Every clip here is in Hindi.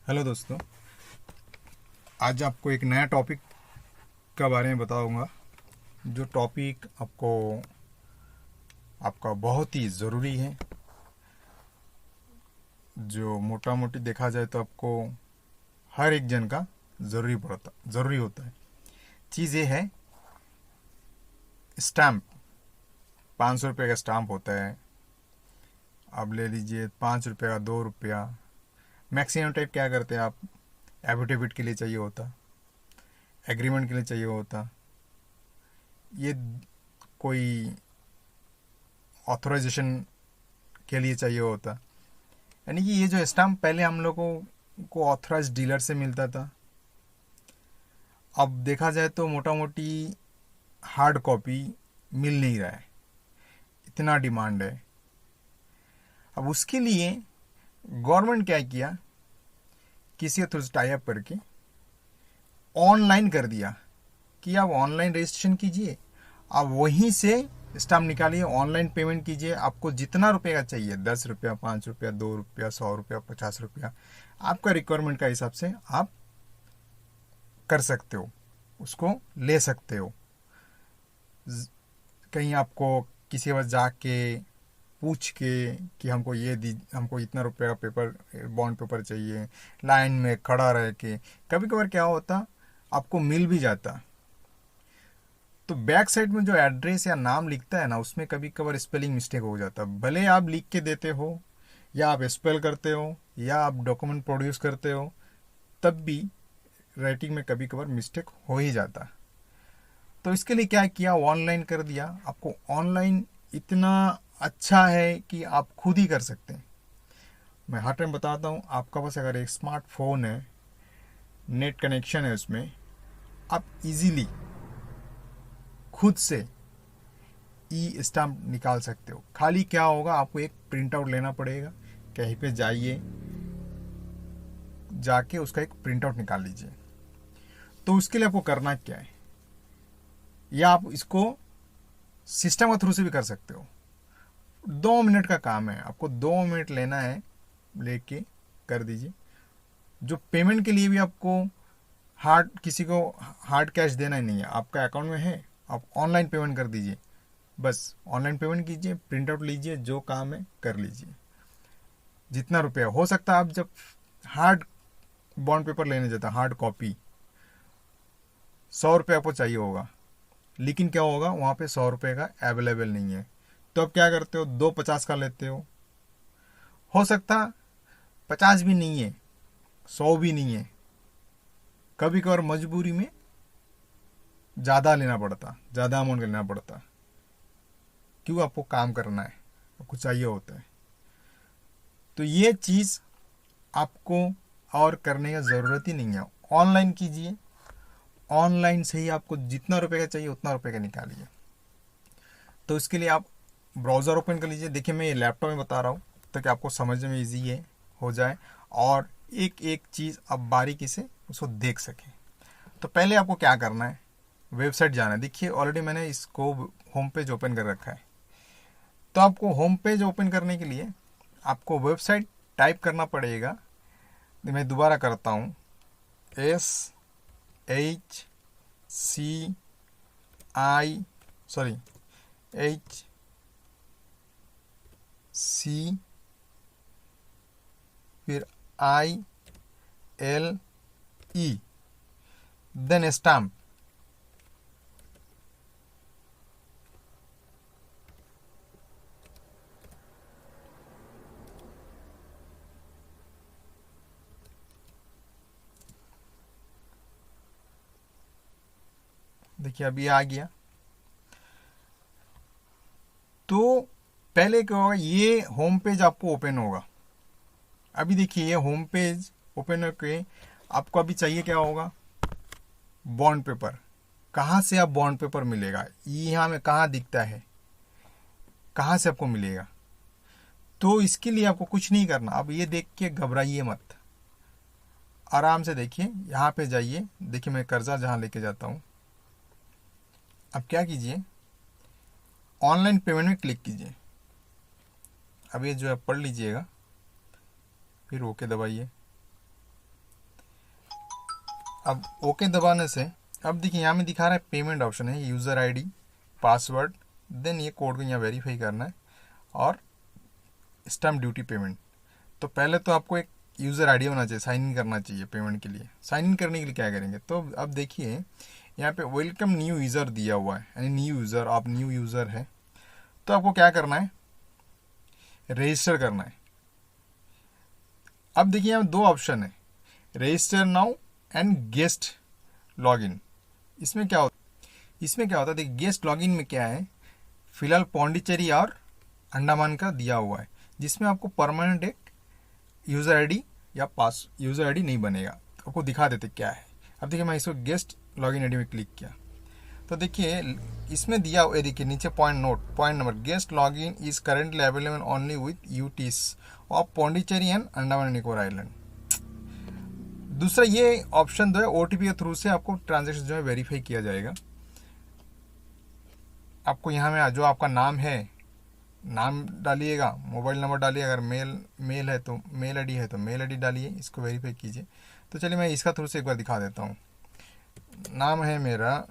हेलो दोस्तों। आज आपको एक नया टॉपिक के बारे में बताऊंगा। जो टॉपिक आपका बहुत ही ज़रूरी है। जो मोटा मोटी देखा जाए तो आपको हर एक जन का ज़रूरी होता है। चीज़ ये है, स्टैम्प। 500 रुपये का स्टैम्प होता है। अब ले लीजिए 5 रुपये का, 2 रुपया। मैक्सिमम टाइप क्या करते हैं आप, एफिडेविट के लिए चाहिए होता, एग्रीमेंट के लिए चाहिए होता, ये कोई ऑथराइजेशन के लिए चाहिए होता। यानी कि ये जो स्टैम्प पहले हम लोगों को ऑथराइज डीलर से मिलता था। अब देखा जाए तो मोटा मोटी हार्ड कॉपी मिल नहीं रहा है, इतना डिमांड है। अब उसके लिए गवर्नमेंट क्या किया, किसी के थ्रू टाई अप करके ऑनलाइन कर दिया कि आप ऑनलाइन रजिस्ट्रेशन कीजिए, आप वहीं से स्टाम्प निकालिए, ऑनलाइन पेमेंट कीजिए। आपको जितना रुपये का चाहिए, 10 रुपया, 5 रुपया, 2 रुपया, 100 रुपया, 50 रुपया, आपका रिक्वायरमेंट का हिसाब से आप कर सकते हो, उसको ले सकते हो। कहीं आपको किसी के पास जाके पूछ के कि हमको इतना रुपये का पेपर, बॉन्ड पेपर चाहिए, लाइन में खड़ा रह के, कभी कभार क्या होता आपको मिल भी जाता। तो बैक साइड में जो एड्रेस या नाम लिखता है ना, उसमें कभी कभार स्पेलिंग मिस्टेक हो जाता। भले आप लिख के देते हो, या आप स्पेल करते हो, या आप डॉक्यूमेंट प्रोड्यूस करते हो, तब भी राइटिंग में कभी कभार मिस्टेक हो ही जाता। तो इसके लिए क्या किया, ऑनलाइन कर दिया। आपको ऑनलाइन इतना अच्छा है कि आप खुद ही कर सकते हैं। मैं हर टाइम बताता हूँ, आपका पास अगर एक स्मार्टफोन है, नेट कनेक्शन है उसमें, आप इजीली खुद से ई स्टाम्प निकाल सकते हो। खाली क्या होगा, आपको एक प्रिंट आउट लेना पड़ेगा। कहीं पे जाइए, जाके उसका एक प्रिंट आउट निकाल लीजिए। तो उसके लिए आपको करना क्या है, या आप इसको सिस्टम के थ्रू से भी कर सकते हो। 2 मिनट का काम है, आपको 2 मिनट लेना है, लेके कर दीजिए। जो पेमेंट के लिए भी आपको किसी को हार्ड कैश देना ही नहीं है, आपका अकाउंट में है, आप ऑनलाइन पेमेंट कर दीजिए। बस ऑनलाइन पेमेंट कीजिए, प्रिंट आउट लीजिए, जो काम है कर लीजिए। जितना रुपया हो सकता है, आप जब हार्ड बॉन्ड पेपर लेने जाता, हार्ड कॉपी, 100 रुपये आपको चाहिए होगा, लेकिन क्या होगा वहाँ पे 100 रुपये का अवेलेबल नहीं है। तो अब क्या करते हो, 250 का लेते हो सकता 50 भी नहीं है, 100 भी नहीं है। कभी कभार मजबूरी में ज़्यादा लेना पड़ता, ज़्यादा अमाउंट का लेना पड़ता। क्यों, आपको काम करना है, आपको चाहिए होता है। तो ये चीज़ आपको और करने की ज़रूरत ही नहीं है। ऑनलाइन कीजिए, ऑनलाइन से ही आपको जितना रुपए का चाहिए उतना रुपए का निकालिए। तो इसके लिए आप ब्राउज़र ओपन कर लीजिए। देखिए, मैं ये लैपटॉप में बता रहा हूँ ताकि आपको समझने में ईजी है, हो जाए, और एक एक चीज़ आप बारीकी से उसको देख सकें। तो पहले आपको क्या करना है, वेबसाइट जाना है। देखिए, ऑलरेडी मैंने इसको होम पेज ओपन कर रखा है। तो आपको होम पेज ओपन करने के लिए आपको वेबसाइट टाइप करना पड़ेगा। मैं दोबारा करता हूँ, SHI, सॉरी, HC, फिर ILE, देन स्टैम्प। देखिए, अभी आ गया। तो पहले क्या होगा, ये होम पेज आपको ओपन होगा। अभी देखिए, ये होम पेज ओपन होके आपको अभी चाहिए क्या होगा, बॉन्ड पेपर। कहाँ से आप बॉन्ड पेपर मिलेगा, ये यहाँ में कहाँ दिखता है, कहाँ से आपको मिलेगा। तो इसके लिए आपको कुछ नहीं करना। अब ये देख के घबराइए मत, आराम से देखिए, यहाँ पे जाइए। देखिए, मैं कर्जा जहाँ लेके जाता हूँ। अब क्या कीजिए, ऑनलाइन पेमेंट में क्लिक कीजिए। अब ये जो है पढ़ लीजिएगा, फिर ओके दबाइए। अब ओके दबाने से अब देखिए यहाँ में दिखा रहा है पेमेंट ऑप्शन है, यूज़र आईडी, पासवर्ड, देन ये कोड को यहाँ वेरीफाई करना है और स्टैम्प ड्यूटी पेमेंट। तो पहले तो आपको एक यूज़र आईडी होना चाहिए, साइन इन करना चाहिए पेमेंट के लिए। साइन इन करने के लिए क्या करेंगे, तो अब देखिए यहाँ पे वेलकम न्यू यूज़र दिया हुआ है, यानी न्यू यूज़र, आप न्यू यूज़र है तो आपको क्या करना है, रजिस्टर करना है। अब देखिए यहाँ दो ऑप्शन है, register now and guest login. इसमें क्या होता है देखिए, गेस्ट लॉगिन में क्या है, फिलहाल पौंडीचेरी और अंडमान का दिया हुआ है, जिसमें आपको परमानेंट एक यूज़र आईडी या पास यूज़र आईडी नहीं बनेगा। तो आपको दिखा देते क्या है। अब देखिए मैं इसको गेस्ट लॉगिन आईडी में क्लिक किया तो देखिए इसमें दिया हुआ, देखिए नीचे point number, guest login is currently available only with UTs of Pondicherry and Andaman and Nicobar island. दूसरा ये ऑप्शन जो है ओटीपी के थ्रू से आपको ट्रांजेक्शन जो है वेरीफाई किया जाएगा। आपको यहाँ में जो आपका नाम है, नाम डालिएगा, मोबाइल नंबर डालिए, अगर मेल है तो मेल आईडी है तो मेल आईडी डालिए, इसको वेरीफाई कीजिए। तो चलिए मैं इसका थ्रू से एक बार दिखा देता हूँ। नाम है मेरा,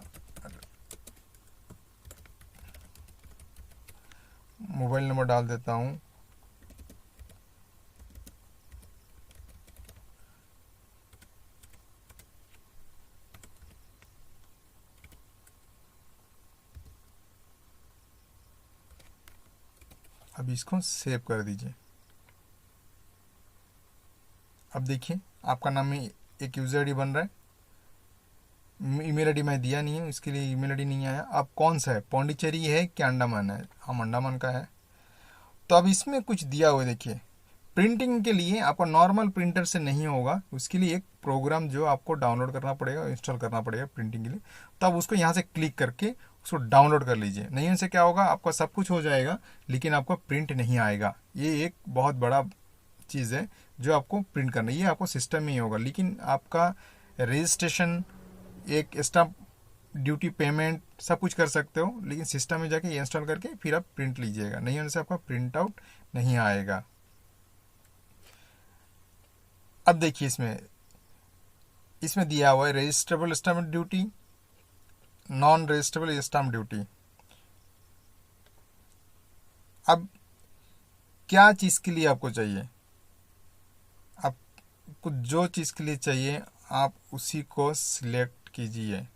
मोबाइल नंबर डाल देता हूँ, अब इसको सेव कर दीजिए। अब देखिए आपका नाम में एक यूज़र आईडी बन रहा है। ईमेल आईडी मैं दिया नहीं है, इसके लिए ईमेल आईडी नहीं आया। अब कौन सा है, पौंडीचेरी है कि अंडमान है, हम अंडमान का है। तो अब इसमें कुछ दिया हुआ है, देखिए प्रिंटिंग के लिए आपको नॉर्मल प्रिंटर से नहीं होगा, उसके लिए एक प्रोग्राम जो आपको डाउनलोड करना पड़ेगा, इंस्टॉल करना पड़ेगा प्रिंटिंग के लिए। तो आप उसको यहाँ से क्लिक करके उसको डाउनलोड कर लीजिए। नहीं उनसे क्या होगा, आपका सब कुछ हो जाएगा लेकिन आपका प्रिंट नहीं आएगा। ये एक बहुत बड़ा चीज़ है जो आपको प्रिंट करना है, ये आपको सिस्टम में ही होगा। लेकिन आपका रजिस्ट्रेशन, एक स्टाम्प ड्यूटी पेमेंट सब कुछ कर सकते हो, लेकिन सिस्टम में जाके इंस्टॉल करके फिर आप प्रिंट लीजिएगा, नहीं होने से आपका प्रिंट आउट नहीं आएगा। अब देखिए इसमें दिया हुआ है registrable stamp duty, non registrable stamp duty. अब क्या चीज़ के लिए आपको चाहिए, आपको जो चीज़ के लिए चाहिए आप उसी को सिलेक्ट कीजिए,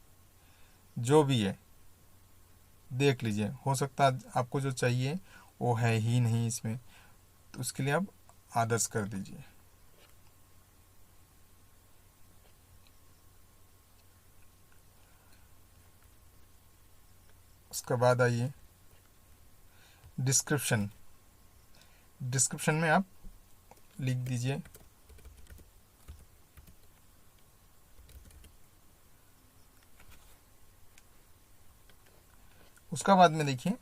जो भी है देख लीजिए। हो सकता है आपको जो चाहिए वो है ही नहीं इसमें, तो उसके लिए आप आदर्श कर दीजिए। उसके बाद आइए डिस्क्रिप्शन में आप लिख दीजिए उसका बाद में देखिए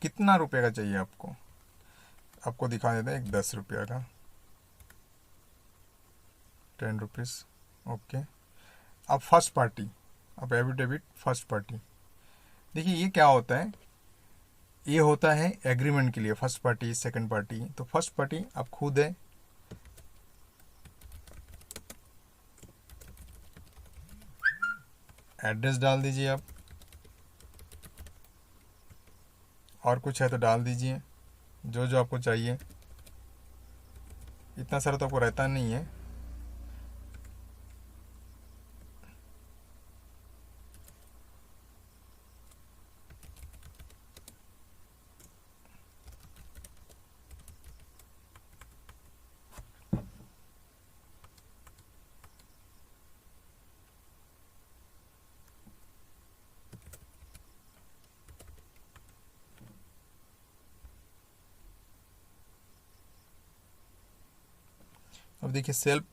कितना रुपए का चाहिए आपको दिखा देता है, एक 10 रुपया का, 10 रुपीज़। ओके, अब फर्स्ट पार्टी, अब एफिडेविट फर्स्ट पार्टी। देखिए ये क्या होता है, ये होता है एग्रीमेंट के लिए, फर्स्ट पार्टी सेकंड पार्टी। तो फर्स्ट पार्टी आप खुद है, एड्रेस डाल दीजिए आप, और कुछ है तो डाल दीजिए, जो जो आपको चाहिए। इतना सारा तो आपको रहता नहीं है। अब देखिए सेल्फ,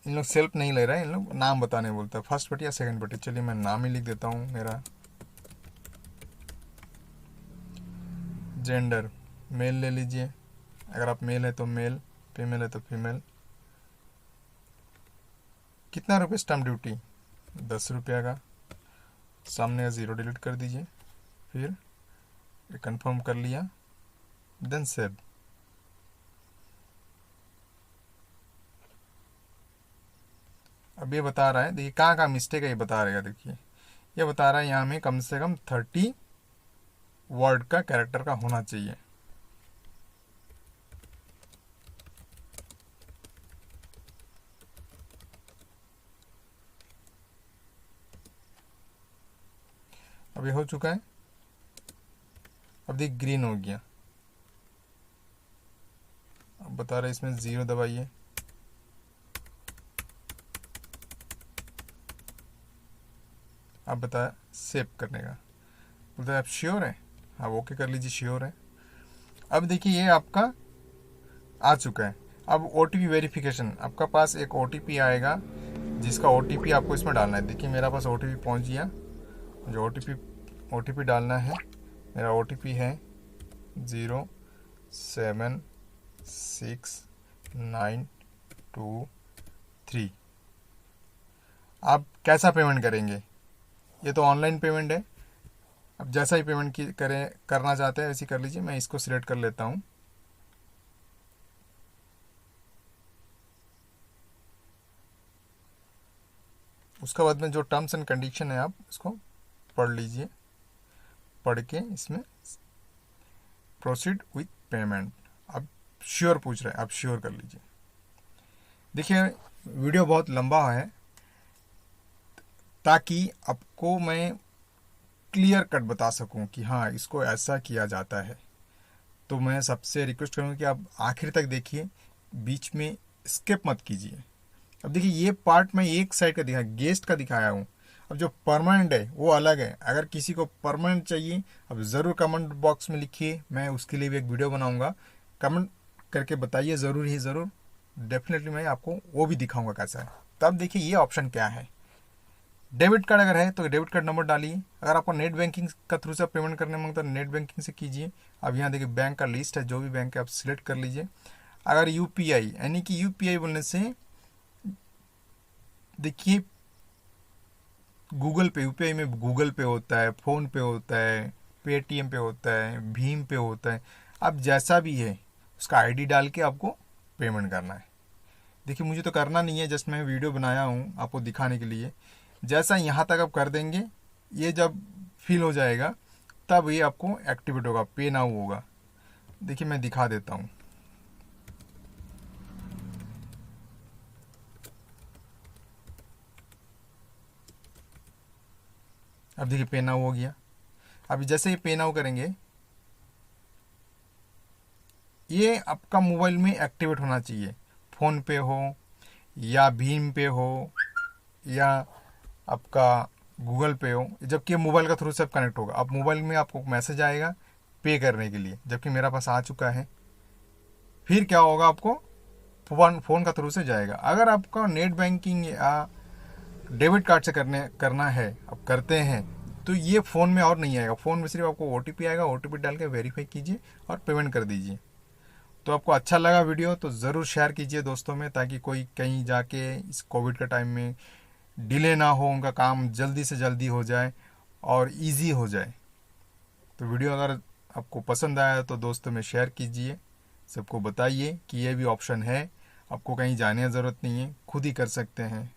इन लोग सेल्फ नहीं ले रहे हैं, इन लोग नाम बताने बोलता है, फर्स्ट पार्टी या सेकंड पार्टी। चलिए मैं नाम ही लिख देता हूँ मेरा। जेंडर मेल ले लीजिए, अगर आप मेल है तो मेल, फीमेल है तो फीमेल। कितना रुपये स्टैम्प ड्यूटी, 10 रुपया का। सामने का ज़ीरो डिलीट कर दीजिए, फिर कंफर्म कर लिया, देन सेव। अब ये बता रहा है, देखिए कहाँ कहाँ मिस्टेक है ये बता रहेगा। देखिए ये बता रहा है यहाँ में कम से कम 30 वर्ड का कैरेक्टर का होना चाहिए। अब ये हो चुका है। अब देख ग्रीन हो गया। अब बता रहे इसमें 0 दबाइए। अब बता सेव करने का, बोलते आप श्योर है, हाँ ओके कर लीजिए, श्योर है। अब देखिए ये आपका आ चुका है। अब OTP वेरिफिकेशन, आपका पास एक OTP आएगा जिसका OTP आपको इसमें डालना है। देखिए मेरा पास OTP पहुंच गया। जो OTP डालना है, मेरा OTP है 07692 आप कैसा पेमेंट करेंगे? ये तो ऑनलाइन पेमेंट है। अब जैसा ही पेमेंट की करना चाहते हैं वैसे कर लीजिए। मैं इसको सिलेक्ट कर लेता हूँ। उसके बाद में जो टर्म्स एंड कंडीशन है आप उसको पढ़ लीजिए। पढ़ के इसमें प्रोसीड विथ पेमेंट, अब श्योर पूछ रहे हैं, आप श्योर कर लीजिए। देखिए वीडियो बहुत लंबा है, ताकि आपको मैं क्लियर कट बता सकूं कि हाँ इसको ऐसा किया जाता है। तो मैं सबसे रिक्वेस्ट करूंगा कि आप आखिर तक देखिए, बीच में स्किप मत कीजिए। अब देखिए ये पार्ट मैं एक साइड का दिखाया, गेस्ट का दिखाया हूँ। अब जो परमानेंट है वो अलग है। अगर किसी को परमानेंट चाहिए, अब ज़रूर कमेंट बॉक्स में लिखिए, मैं उसके लिए भी एक वीडियो बनाऊंगा। कमेंट करके बताइए ज़रूर ही ज़रूर, डेफिनेटली मैं आपको वो भी दिखाऊंगा कैसा है। तब देखिए ये ऑप्शन क्या है। डेबिट कार्ड अगर है तो डेबिट कार्ड नंबर डालिए। अगर आपको नेट बैंकिंग का थ्रू से पेमेंट करने मांगता है, नेट बैंकिंग से कीजिए। अब यहाँ देखिए बैंक का लिस्ट है, जो भी बैंक है आप सिलेक्ट कर लीजिए। अगर UPI, यानी कि UPI बोलने से देखिए गूगल पे, यूपीआई में गूगल पे होता है, फ़ोन पे होता है, पेटीएम पे होता है, भीम पे होता है। अब जैसा भी है उसका ID डाल के आपको पेमेंट करना है। देखिए मुझे तो करना नहीं है, जस्ट मैं वीडियो बनाया हूँ आपको दिखाने के लिए। जैसा यहाँ तक आप कर देंगे, ये जब फिल हो जाएगा तब ये आपको एक्टिवेट होगा, पे नाउ होगा। देखिए मैं दिखा देता हूँ। अब देखिए पे नाउ हो गया। अभी जैसे ही पे नाउ करेंगे, ये आपका मोबाइल में एक्टिवेट होना चाहिए। फ़ोन पे हो या भीम पे हो या आपका गूगल पे हो, जबकि मोबाइल का थ्रू से कनेक्ट होगा। अब मोबाइल में आपको मैसेज आएगा पे करने के लिए, जबकि मेरा पास आ चुका है। फिर क्या होगा, आपको फ़ोन का थ्रू से जाएगा। अगर आपका नेट बैंकिंग या डेबिट कार्ड से करना है, आप करते हैं, तो ये फ़ोन में और नहीं आएगा। फ़ोन में सिर्फ आपको OTP आएगा, OTP डाल के वेरीफाई कीजिए और पेमेंट कर दीजिए। तो आपको अच्छा लगा वीडियो तो ज़रूर शेयर कीजिए दोस्तों में, ताकि कोई कहीं जाके इस कोविड के टाइम में डिले ना हो, उनका काम जल्दी से जल्दी हो जाए और इजी हो जाए। तो वीडियो अगर आपको पसंद आया तो दोस्तों में शेयर कीजिए, सबको बताइए कि ये भी ऑप्शन है। आपको कहीं जाने की ज़रूरत नहीं है, खुद ही कर सकते हैं।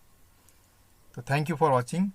तो थैंक यू फॉर वॉचिंग।